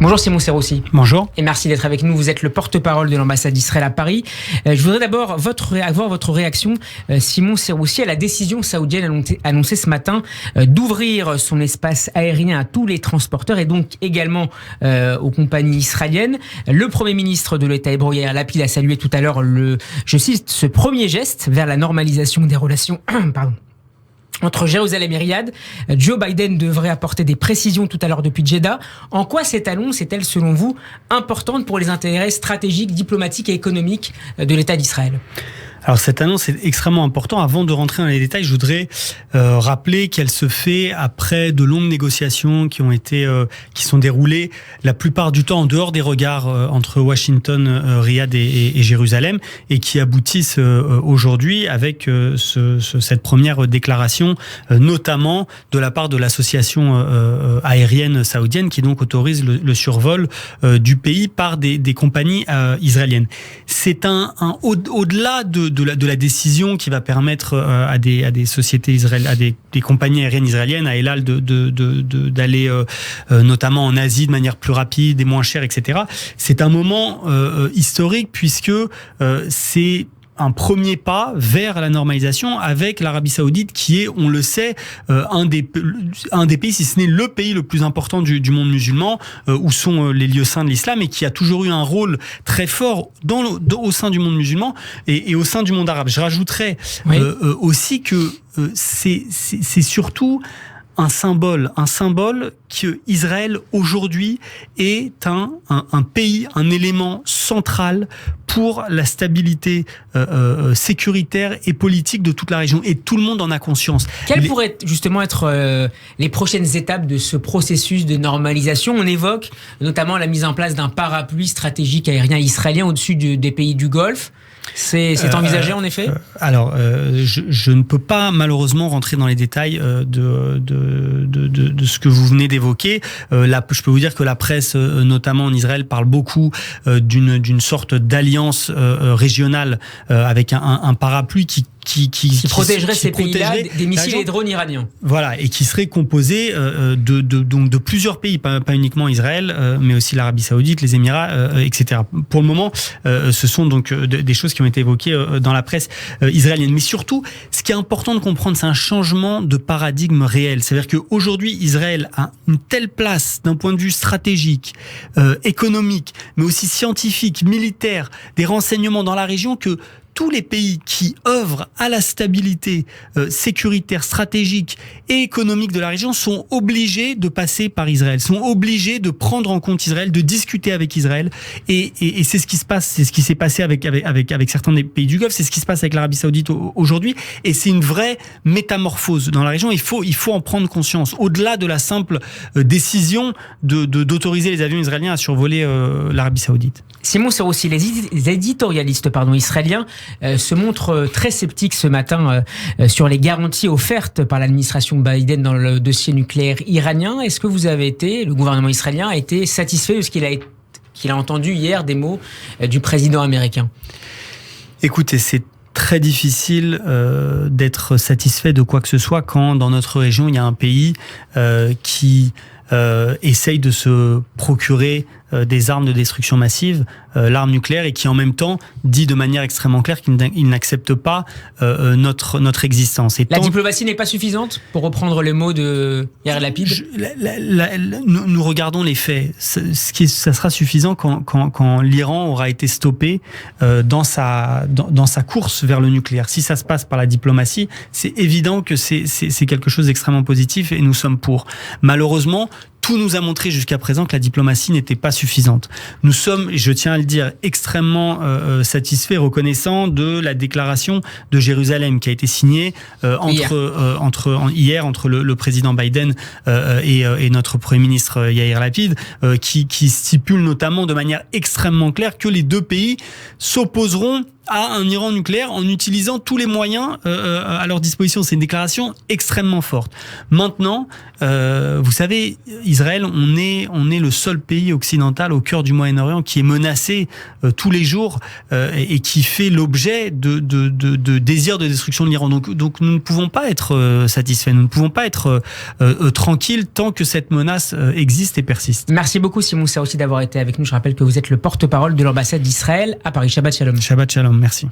Bonjour Simon Serroussi. Bonjour. Et merci d'être avec nous. Vous êtes le porte-parole de l'ambassade d'Israël à Paris. Je voudrais d'abord avoir votre réaction, Simon Serroussi, à la décision saoudienne annoncée ce matin d'ouvrir son espace aérien à tous les transporteurs et donc également aux compagnies israéliennes. Le Premier ministre de l'État hébreu, Yair Lapid, a salué tout à l'heure je cite, ce premier geste vers la normalisation des relations entre Jérusalem et Riyad. Joe Biden devrait apporter des précisions tout à l'heure depuis Jeddah. En quoi cette annonce est-elle, selon vous, importante pour les intérêts stratégiques, diplomatiques et économiques de l'État d'Israël ? Alors cette annonce est extrêmement importante. Avant de rentrer dans les détails, je voudrais rappeler qu'elle se fait après de longues négociations qui sont déroulées la plupart du temps en dehors des regards entre Washington, Riyad et Jérusalem, et qui aboutissent aujourd'hui avec cette première déclaration, notamment de la part de l'association aérienne saoudienne qui donc autorise le survol du pays par des compagnies israéliennes. C'est au-delà de la décision qui va permettre à des sociétés israéliennes, à des compagnies aériennes israéliennes, à El Al d'aller notamment en Asie de manière plus rapide et moins chère, etc. C'est un moment historique puisque c'est un premier pas vers la normalisation avec l'Arabie Saoudite qui est, on le sait, un des pays, si ce n'est le pays le plus important du monde musulman, où sont les lieux saints de l'islam, et qui a toujours eu un rôle très fort au sein du monde musulman et au sein du monde arabe. Je rajouterais aussi que c'est surtout un symbole que Israël aujourd'hui est un pays, un élément central pour la stabilité sécuritaire et politique de toute la région, et tout le monde en a conscience. Quelles pourraient justement être les prochaines étapes de ce processus de normalisation ? On évoque notamment la mise en place d'un parapluie stratégique aérien israélien au-dessus des pays du Golfe. C'est envisagé en effet ? Alors, je ne peux pas malheureusement rentrer dans les détails de ce que vous venez d'évoquer. Je peux vous dire que la presse, notamment en Israël, parle beaucoup d'une sorte d'alliance régionale avec un parapluie qui protégerait ces pays-là des missiles et des drones iraniens. Voilà, et qui serait composé de plusieurs pays, pas uniquement Israël, mais aussi l'Arabie Saoudite, les Émirats, etc. Pour le moment, ce sont donc des choses qui ont été évoquées dans la presse israélienne. Mais surtout, ce qui est important de comprendre, c'est un changement de paradigme réel. C'est-à-dire qu'aujourd'hui, Israël a une telle place d'un point de vue stratégique, économique, mais aussi scientifique, militaire, des renseignements dans la région, que tous les pays qui œuvrent à la stabilité sécuritaire, stratégique et économique de la région sont obligés de passer par Israël, sont obligés de prendre en compte Israël, de discuter avec Israël. Et c'est ce qui se passe, c'est ce qui s'est passé avec certains des pays du Golfe, c'est ce qui se passe avec l'Arabie Saoudite aujourd'hui. Et c'est une vraie métamorphose dans la région. Il faut en prendre conscience. Au-delà de la simple décision d'autoriser les avions israéliens à survoler l'Arabie Saoudite. Simon Serroussi, les éditorialistes israéliens se montrent très sceptiques ce matin sur les garanties offertes par l'administration Biden dans le dossier nucléaire iranien. Est-ce que le gouvernement israélien a été satisfait de ce qu'il a entendu hier des mots du président américain ? Écoutez, c'est très difficile d'être satisfait de quoi que ce soit quand dans notre région il y a un pays qui essaye de se procurer des armes de destruction massive, l'arme nucléaire, et qui en même temps dit de manière extrêmement claire qu'il n'accepte pas notre existence. Et la diplomatie n'est pas suffisante, pour reprendre les mots de Yair Lapid ? Nous regardons les faits. Ça sera suffisant quand l'Iran aura été stoppé dans sa course vers le nucléaire. Si ça se passe par la diplomatie, c'est évident que c'est quelque chose d'extrêmement positif, et nous sommes pour. Malheureusement, tout nous a montré jusqu'à présent que la diplomatie n'était pas suffisante. Nous sommes, et je tiens à le dire, extrêmement satisfaits, reconnaissants de la déclaration de Jérusalem qui a été signée hier entre le président Biden et notre Premier ministre Yair Lapid, qui stipule notamment de manière extrêmement claire que les deux pays s'opposeront à un Iran nucléaire en utilisant tous les moyens à leur disposition. C'est une déclaration extrêmement forte. Maintenant, vous savez, Israël, on est le seul pays occidental au cœur du Moyen-Orient qui est menacé tous les jours et qui fait l'objet de désirs de destruction de l'Iran. Donc nous ne pouvons pas être satisfaits, nous ne pouvons pas être tranquilles tant que cette menace existe et persiste. Merci beaucoup Simon Serroussi d'avoir été avec nous. Je rappelle que vous êtes le porte-parole de l'ambassade d'Israël à Paris. Shabbat Shalom. Shabbat Shalom, merci.